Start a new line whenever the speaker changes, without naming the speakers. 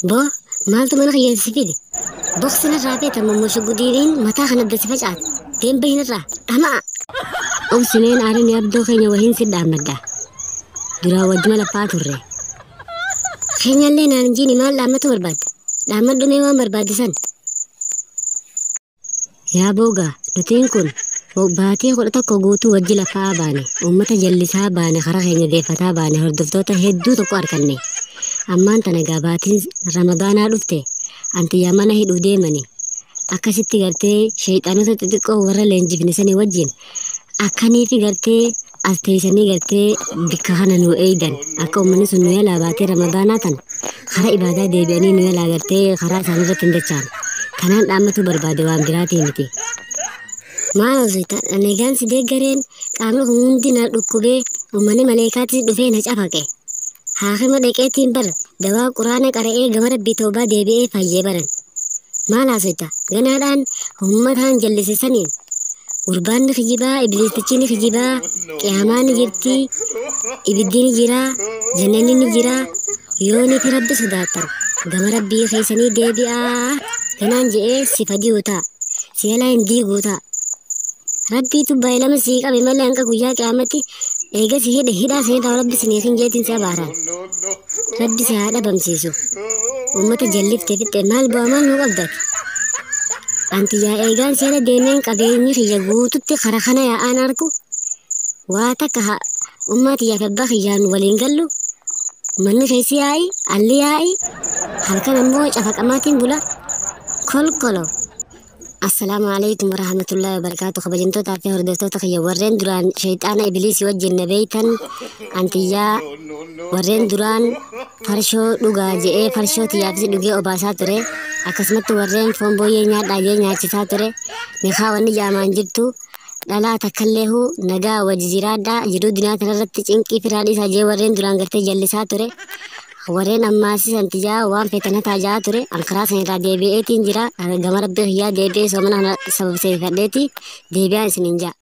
بو مالتو من خيال سفيدي بوكسنا الرابط أما مش قديرين متى خنبدأ فجأة تين بين الرا أما أو سنين أرين يبدو خيني وهين سد أمدا درا وجمل فاتوري خيني اللي نانجيني مال لامة مرباد لامة دنيا مرباد سن يا بوغا نتين كن وباتي خلطة كوغوتو وجل فاباني أمتا جلسها باني خرخيني ديفتا باني هردفتوتا هدو تقو أركني أما أنت نقاباتين رمضان رفته أنت يا مانا هيدو ديماني akkasitti gartee shayxaanota xixiqqoo warra leenjifnisanii wajjin akkaniifi gartee as teessanii gartee bikka kana nu eeydan akka uummanni sun nu yaalaa baatee ramadaanaa tan karaa ibaadaa deebi'anii nu yaalaa gartee karaa isaanii irratti hin dachaan kanaan dhaammatu barbaade waan biraatii miti. Maal hojjetan aneegaan si deeggareen qaamni hundi na dhukkubee uummanni maleekaatti dhufee na cafaqe haakima dhaqeetiin bar dawaa quraana qara'ee gama rabbii toobaa deebi'ee fayyee baran. Maal haasota ganaadhaan uummataan jallisisaniin urbaanni kijibaa iblistichi ni kijibaa qiyaamaan ni jirti ibiddi ni jira jannanni ni jira yooni fi rabbi sodaatan gama rabbii keessanii deebi'aa ganaan je'ee si fadii ta'a si yaalaa hin diiguu ta'a rabbiitu baay'ilama sii qabe malee hanga guyyaa qiyaamatti eega si hidhe hidhaa seenaa rabbi siniifin jeetiin si abaaraan rabbi si haa dhabamsiisu. Ummata jallifte fitte maal bu'aa maal nu qabdati anti yaa eegaan seera deemeen qabeenyi kiyya guututti kara kana yaa'aan argu waa takka ummati yaa kabbaa kiyyaan waliin gallu manni keessi yaa'i alli yaa'i halkan ammoo cafaqamaatiin bula kolkolo. Assalaamu alaykum warahmatullahi wabarakaatu kabajamtoota fi hordoftoota kiyya warreen duraan shayxaana ibliisii wajjin na beeytan antiyyaa warreen duraan farshoo dhugaa je'ee farshoo tiyyaafis dhugee obaasaa ture akkasumatti warreen foon booyyee nyaadhaa jee nyaachisaa ture mikaa wanni jaamaan jirtu dhalaa takkalleehu nagaa wajji jiraadhaa jiruu dinaa kanarratti cinqii firaadhi isaa jee warreen duraan gartee jallisaa ture warreen ammaasis antiyyaa waan feetana taajaa ture ankaraa sanirraa deebi'eetiin jira gama rabbii kiyyaa deebi'ee soomana sababseeffadheeti deebi'aa isiniin jaa.